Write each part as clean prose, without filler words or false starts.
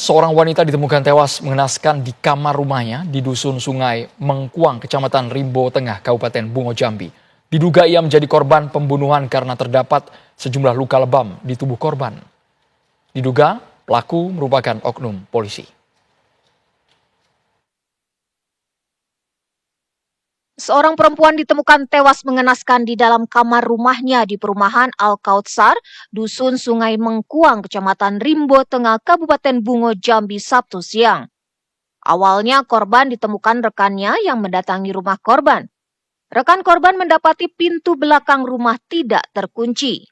Seorang wanita ditemukan tewas mengenaskan di kamar rumahnya di Dusun Sungai Mengkuang, Kecamatan Rimbo Tengah, Kabupaten Bungo Jambi. Diduga ia menjadi korban pembunuhan karena terdapat sejumlah luka lebam di tubuh korban. Diduga pelaku merupakan oknum polisi. Seorang perempuan ditemukan tewas mengenaskan di dalam kamar rumahnya di perumahan Al-Kautsar, Dusun Sungai Mengkuang, Kecamatan Rimbo Tengah, Kabupaten Bungo Jambi, Sabtu siang. Awalnya korban ditemukan rekannya yang mendatangi rumah korban. Rekan korban mendapati pintu belakang rumah tidak terkunci.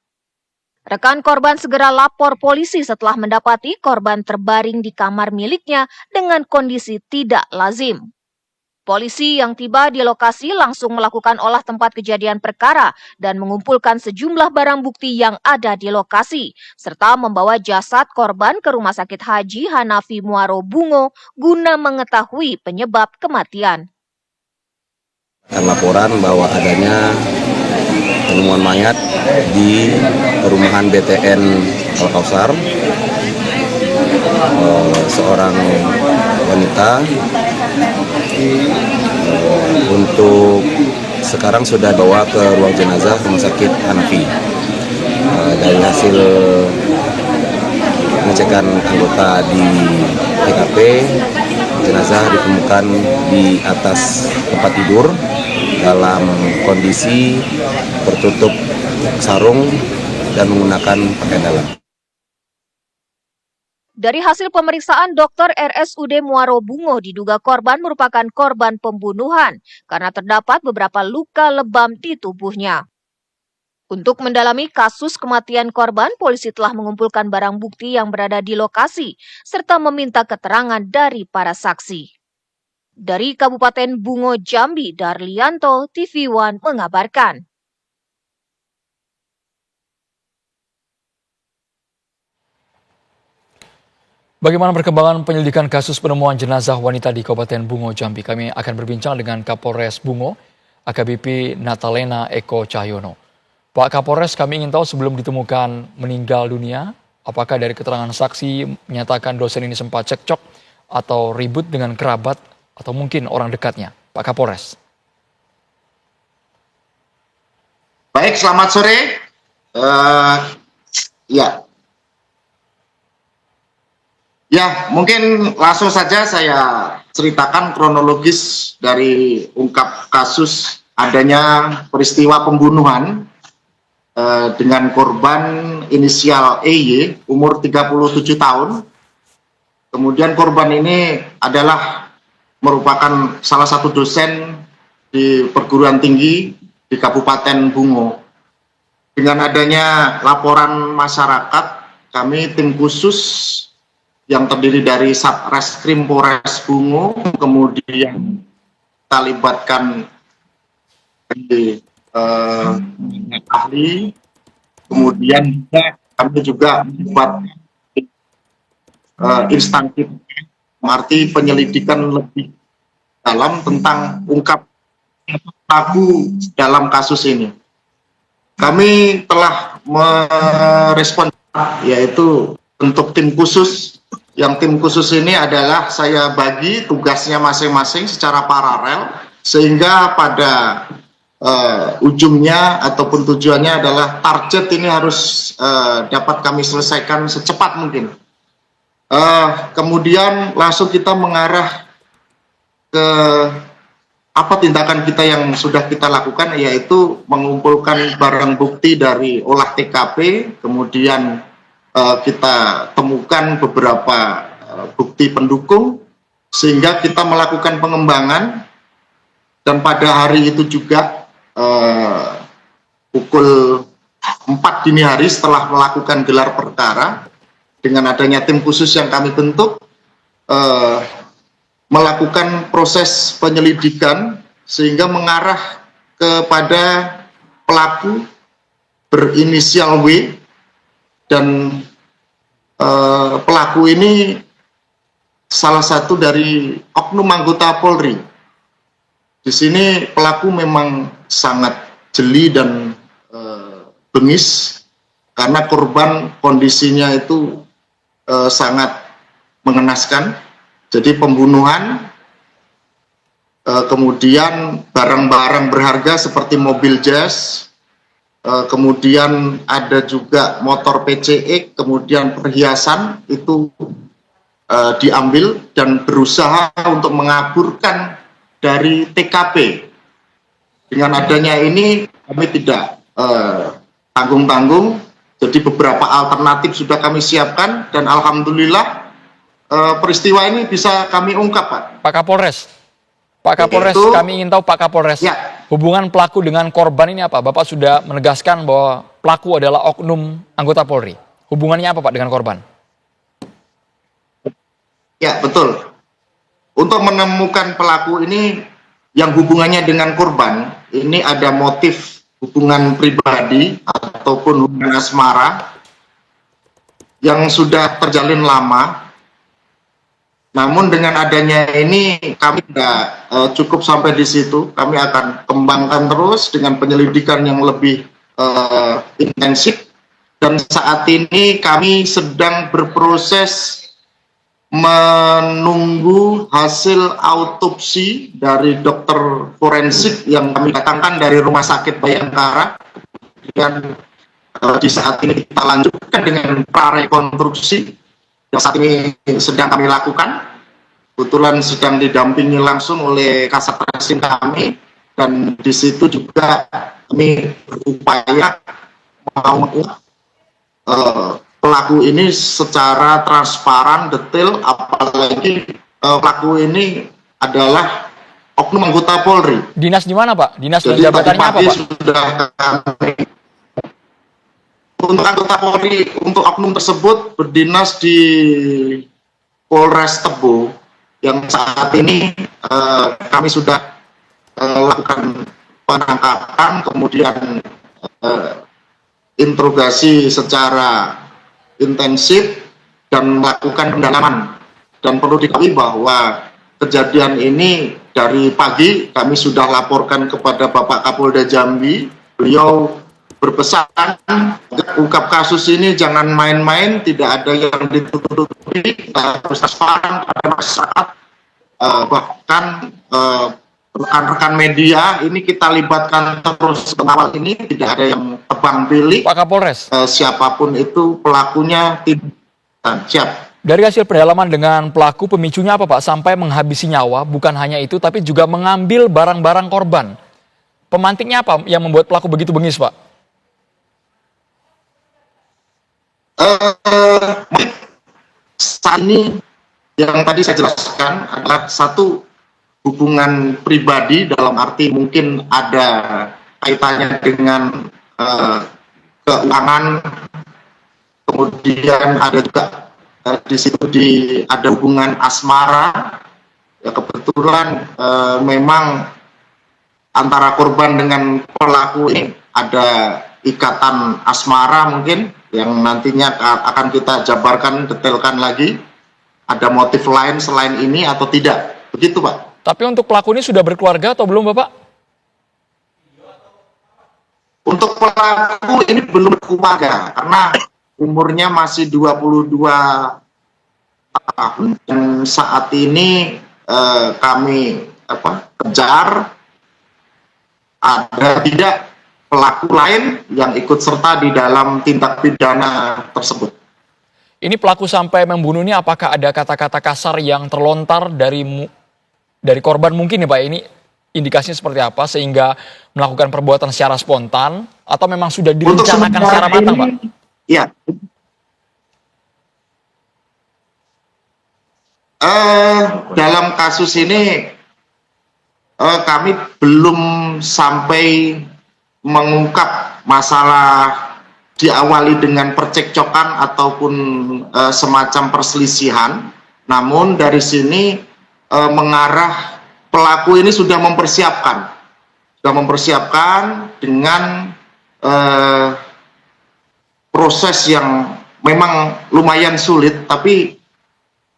Rekan korban segera lapor polisi setelah mendapati korban terbaring di kamar miliknya dengan kondisi tidak lazim. Polisi yang tiba di lokasi langsung melakukan olah tempat kejadian perkara dan mengumpulkan sejumlah barang bukti yang ada di lokasi, serta membawa jasad korban ke Rumah Sakit Haji Hanafi Muaro Bungo guna mengetahui penyebab kematian. Laporan bahwa adanya penemuan mayat di perumahan BTN Al-Kautsar, seorang wanita. Untuk sekarang sudah bawa ke ruang jenazah Rumah Sakit Hanafi. Dari hasil pengecekan anggota di TKP, jenazah ditemukan di atas tempat tidur dalam kondisi tertutup sarung dan menggunakan pakaian dalam. Dari hasil pemeriksaan dokter RSUD Muaro Bungo diduga korban merupakan korban pembunuhan karena terdapat beberapa luka lebam di tubuhnya. Untuk mendalami kasus kematian korban, polisi telah mengumpulkan barang bukti yang berada di lokasi serta meminta keterangan dari para saksi. Dari Kabupaten Bungo Jambi, Darlianto, TV One mengabarkan. Bagaimana perkembangan penyelidikan kasus penemuan jenazah wanita di Kabupaten Bungo Jambi? Kami akan berbincang dengan Kapolres Bungo, AKBP Natalena Eko Cahyono. Pak Kapolres, kami ingin tahu sebelum ditemukan meninggal dunia, apakah dari keterangan saksi menyatakan dosen ini sempat cekcok atau ribut dengan kerabat atau mungkin orang dekatnya? Pak Kapolres. Baik, selamat sore. Ya, mungkin langsung saja saya ceritakan kronologis dari ungkap kasus adanya peristiwa pembunuhan dengan korban inisial EY, umur 37 tahun. Kemudian korban ini adalah merupakan salah satu dosen di perguruan tinggi di Kabupaten Bungo. Dengan adanya laporan masyarakat, kami tim khusus yang terdiri dari Satreskrim Polres Bungo, kemudian kita libatkan ahli, kemudian kami juga membuat instansi arti penyelidikan lebih dalam tentang ungkap pelaku dalam kasus ini. Kami telah merespon, yaitu untuk tim khusus. Yang tim khusus ini adalah saya bagi tugasnya masing-masing secara paralel, sehingga pada ujungnya ataupun tujuannya adalah target ini harus dapat kami selesaikan secepat mungkin. Kemudian langsung kita mengarah ke apa tindakan kita yang sudah kita lakukan, yaitu mengumpulkan barang bukti dari olah TKP, kemudian kita temukan beberapa bukti pendukung sehingga kita melakukan pengembangan, dan pada hari itu juga pukul 4 dini hari setelah melakukan gelar perkara dengan adanya tim khusus yang kami bentuk, melakukan proses penyelidikan sehingga mengarah kepada pelaku berinisial W. Dan pelaku ini salah satu dari oknum anggota Polri. Di sini pelaku memang sangat jeli dan bengis karena korban kondisinya itu sangat mengenaskan. Jadi pembunuhan, kemudian barang-barang berharga seperti mobil jazz, kemudian ada juga motor PCX, kemudian perhiasan itu diambil dan berusaha untuk mengaburkan dari TKP. Dengan adanya ini kami tidak tanggung-tanggung, jadi beberapa alternatif sudah kami siapkan dan alhamdulillah peristiwa ini bisa kami ungkap, Pak. Pak Kapolres, kami ingin tahu Pak Kapolres, ya, hubungan pelaku dengan korban ini apa? Bapak sudah menegaskan bahwa pelaku adalah oknum anggota Polri. Hubungannya apa Pak dengan korban? Ya, betul. Untuk menemukan pelaku ini yang hubungannya dengan korban, ini ada motif hubungan pribadi ataupun hubungan asmara yang sudah terjalin lama. Namun dengan adanya ini kami tidak cukup sampai di situ. Kami akan kembangkan terus dengan penyelidikan yang lebih intensif. Dan saat ini kami sedang berproses menunggu hasil autopsi dari dokter forensik yang kami datangkan dari Rumah Sakit Bayangkara. Dan di saat ini kita lanjutkan dengan prarekonstruksi yang saat ini sedang kami lakukan. Kebetulan sedang didampingi langsung oleh Kasat Reskrim kami, dan di situ juga kami berupaya mengungkap pelaku ini secara transparan, detail, apalagi pelaku ini adalah oknum anggota Polri. Dinas di mana Pak? Dinas dan Jadi jabatannya apa Pak? Sudah kami, untuk anggota Polri, untuk oknum tersebut berdinas di Polres Tebo, yang saat ini kami sudah lakukan penangkapan, kemudian interogasi secara intensif dan melakukan pendalaman. Dan perlu diketahui bahwa kejadian ini dari pagi kami sudah laporkan kepada Bapak Kapolda Jambi. Beliau berpesan ungkap kasus ini jangan main-main, tidak ada yang ditutupi, kita harus transparan pada masyarakat. Bahkan rekan-rekan media ini kita libatkan terus awal ini, tidak ada yang tebang pilih. Pak Kapolres, Siapapun itu pelakunya tidak siap. dari hasil pendalaman dengan pelaku, pemicunya apa Pak? Sampai menghabisi nyawa, bukan hanya itu, tapi juga mengambil barang-barang korban. Pemantiknya apa yang membuat pelaku begitu bengis Pak? Saat ini yang tadi saya jelaskan adalah satu hubungan pribadi, dalam arti mungkin ada kaitannya dengan keuangan, kemudian ada juga di situ ada hubungan asmara. Ya, kebetulan memang antara korban dengan pelaku ini ada ikatan asmara mungkin yang nantinya akan kita jabarkan, detailkan lagi. Ada motif lain selain ini atau tidak, begitu Pak. Tapi untuk pelaku ini sudah berkeluarga atau belum Bapak? Untuk pelaku ini belum berkeluarga karena umurnya masih 22 tahun dan saat ini kami kejar ada tidak pelaku lain yang ikut serta di dalam tindak pidana tersebut. Ini pelaku sampai membunuh ini apakah ada kata-kata kasar yang terlontar dari korban mungkin ya Pak? Ini indikasinya seperti apa sehingga melakukan perbuatan secara spontan atau memang sudah direncanakan secara matang Pak? Ya. Dalam kasus ini kami belum sampai mengungkap masalah diawali dengan percekcokan ataupun semacam perselisihan. Namun dari sini mengarah pelaku ini sudah mempersiapkan dengan proses yang memang lumayan sulit, tapi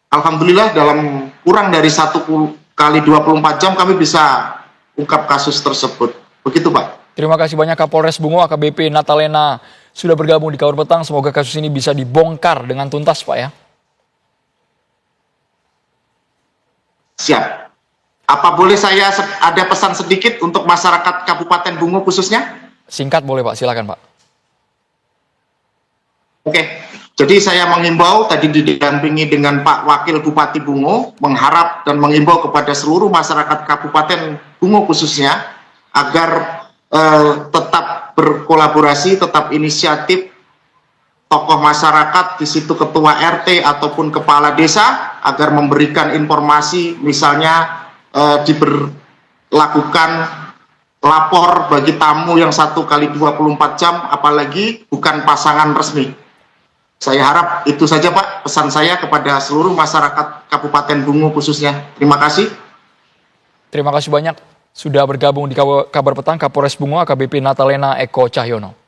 alhamdulillah dalam kurang dari 1 kali 24 jam kami bisa ungkap kasus tersebut. Begitu Pak. Terima kasih banyak Kapolres Bungo AKBP Natalena sudah bergabung di Kaur Petang. Semoga kasus ini bisa dibongkar dengan tuntas Pak ya. Siap. Apa boleh saya ada pesan sedikit untuk masyarakat Kabupaten Bungo khususnya? Singkat boleh Pak, silakan Pak. Oke, jadi saya mengimbau tadi didampingi dengan Pak Wakil Bupati Bungo, mengharap dan mengimbau kepada seluruh masyarakat Kabupaten Bungo khususnya agar tetap berkolaborasi, tetap inisiatif tokoh masyarakat, di situ ketua RT ataupun kepala desa, agar memberikan informasi, misalnya diberlakukan lapor bagi tamu yang 1 kali 24 jam, apalagi bukan pasangan resmi. Saya harap itu saja Pak, pesan saya kepada seluruh masyarakat Kabupaten Bungo khususnya. Terima kasih. Terima kasih banyak sudah bergabung di Kabar Petang Kapolres Bungo AKBP Natalena Eko Cahyono.